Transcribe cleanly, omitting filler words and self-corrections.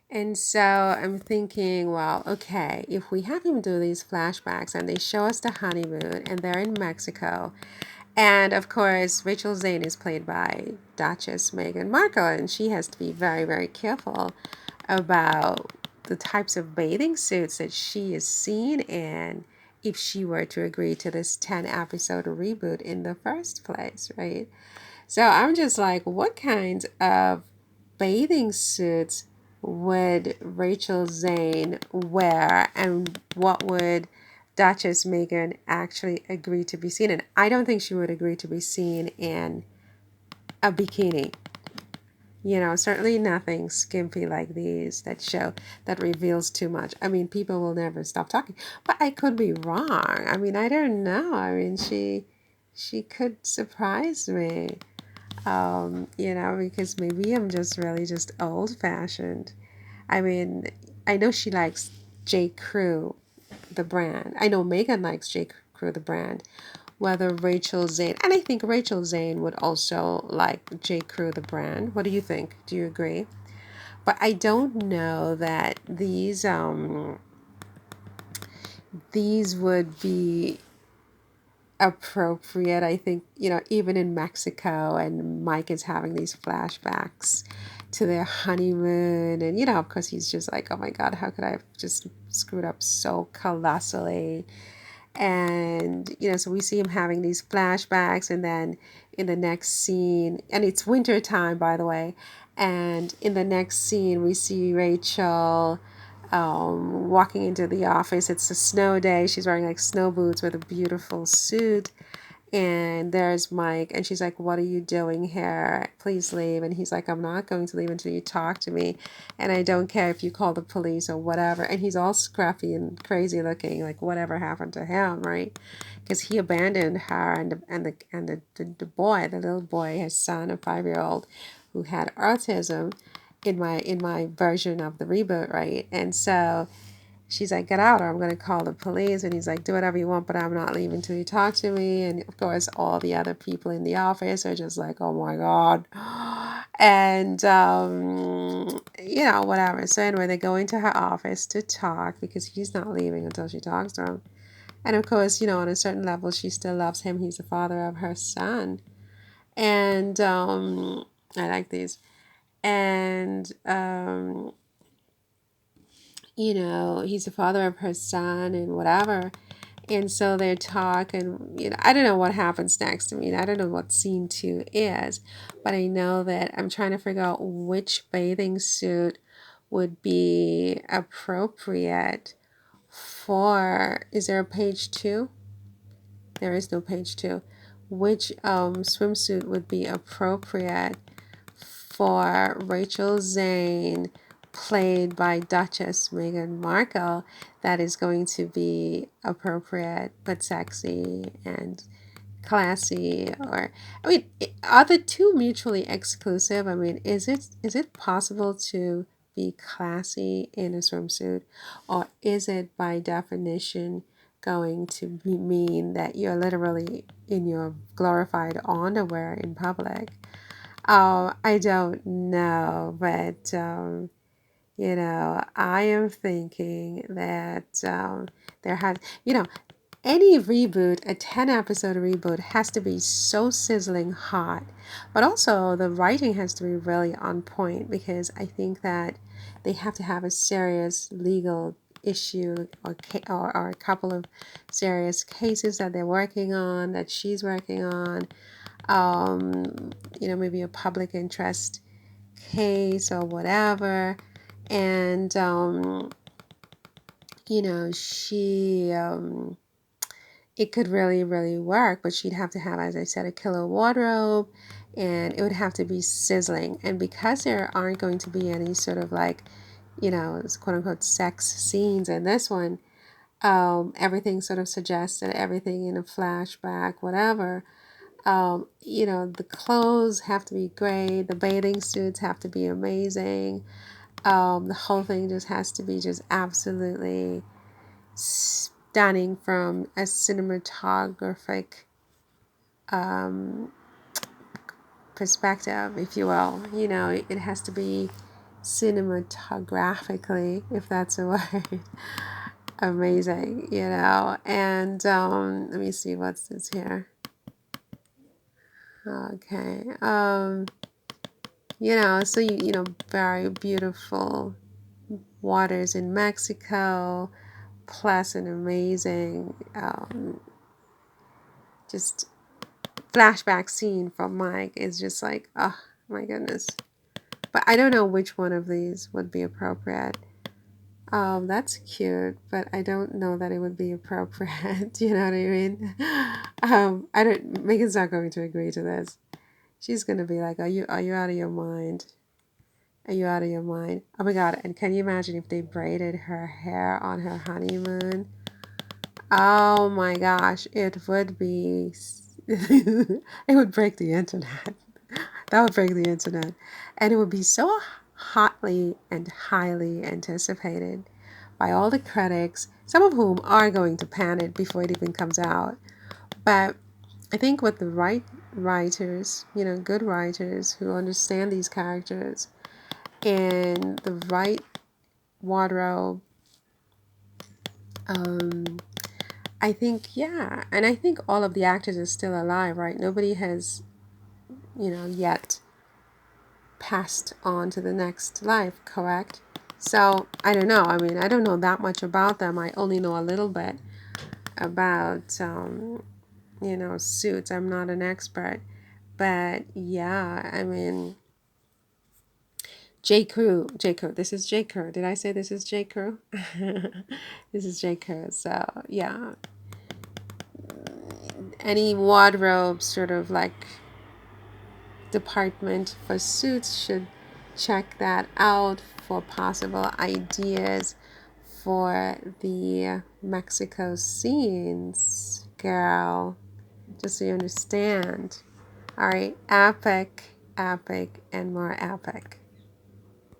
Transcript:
And so I'm thinking, well, okay, if we have him do these flashbacks and they show us the honeymoon and they're in Mexico, and of course, Rachel Zane is played by Duchess Meghan Markle, and she has to be very, very careful about the types of bathing suits that she is seen in if she were to agree to this 10 episode reboot in the first place, right? So I'm just like, what kinds of bathing suits would Rachel Zane wear, and what would Duchess Megan actually agree to be seen in? I don't think she would agree to be seen in a bikini. Certainly nothing skimpy like these that reveals too much. I mean, people will never stop talking, but I could be wrong. I mean, I don't know. I mean, she could surprise me. Because maybe I'm just really just old fashioned. I mean, I know she likes J. Crew, the brand. I know Megan likes J. Crew, the brand. Whether Rachel Zane, and I think Rachel Zane would also like J. Crew, the brand. What do you think? Do you agree? But I don't know that these would be appropriate. I think, even in Mexico, and Mike is having these flashbacks to their honeymoon. And, of course, he's just like, oh my God, how could I have just screwed up so colossally? And, so we see him having these flashbacks. And then in the next scene, and it's winter time, by the way. And in the next scene, we see Rachel walking into the office. It's a snow day. She's wearing like snow boots with a beautiful suit. And there's Mike, and she's like, what are you doing here? Please leave. And he's like, I'm not going to leave until you talk to me. And I don't care if you call the police or whatever. And he's all scruffy and crazy looking, like whatever happened to him, right? Because he abandoned her and the boy, the little boy, his son, a 5-year old who had autism in my version of the reboot, right? And so she's like, get out or I'm going to call the police. And he's like, do whatever you want, but I'm not leaving until you talk to me. And of course, all the other people in the office are just like, oh my God. And, whatever. So anyway, they go into her office to talk because he's not leaving until she talks to him. And of course, on a certain level, she still loves him. He's the father of her son. And I like these. And he's the father of her son and whatever. And so they talk, and I don't know what happens next. I mean, I don't know what scene 2 is, but I know that I'm trying to figure out which bathing suit would be appropriate for. Is there a page 2? There is no page 2. Which swimsuit would be appropriate for Rachel Zane, played by Duchess Meghan Markle, that is going to be appropriate but sexy and classy? Or, I mean, are the two mutually exclusive? I mean, is it possible to be classy in a swimsuit, or is it by definition going to mean that you're literally in your glorified underwear in public? I don't know, but I am thinking that there has, any reboot, a 10 episode reboot, has to be so sizzling hot, but also the writing has to be really on point, because I think that they have to have a serious legal issue, or a couple of serious cases that they're working on, that she's working on, maybe a public interest case or whatever. And, she, it could really, really work, but she'd have to have, as I said, a killer wardrobe, and it would have to be sizzling. And because there aren't going to be any sort of like, quote unquote sex scenes in this one, everything sort of suggests that everything in a flashback, whatever. The clothes have to be great. The bathing suits have to be amazing. The whole thing just has to be just absolutely stunning from a cinematographic perspective, if you will. It has to be cinematographically, if that's a word. Amazing, you know. And let me see what's this here. Okay. You know, so you know, very beautiful waters in Mexico, plus an amazing just flashback scene from Mike is just like, oh my goodness. But I don't know which one of these would be appropriate. That's cute, but I don't know that it would be appropriate. You know what I mean? I don't. Megan's not going to agree to this. She's gonna be like, "Are you out of your mind? Are you out of your mind? Oh my God!" And can you imagine if they braided her hair on her honeymoon? Oh my gosh, it would be. It would break the internet. That would break the internet, and it would be so hotly and highly anticipated by all the critics, some of whom are going to pan it before it even comes out. But I think with the right writers, you know, good writers who understand these characters and the right wardrobe, I think, yeah. And I think all of the actors are still alive, right? Nobody has, you know, yet passed on to the next life, correct? So I don't know. I mean, I don't know that much about them. I only know a little bit about, you know, Suits. I'm not an expert. But yeah, I mean, J. Crew. This is J. Crew. Did I say this is J. Crew? This is J. Crew. So yeah, any wardrobe sort of like department for Suits should check that out for possible ideas for the Mexico scenes, girl. Just so you understand. All right, epic, epic, and more epic.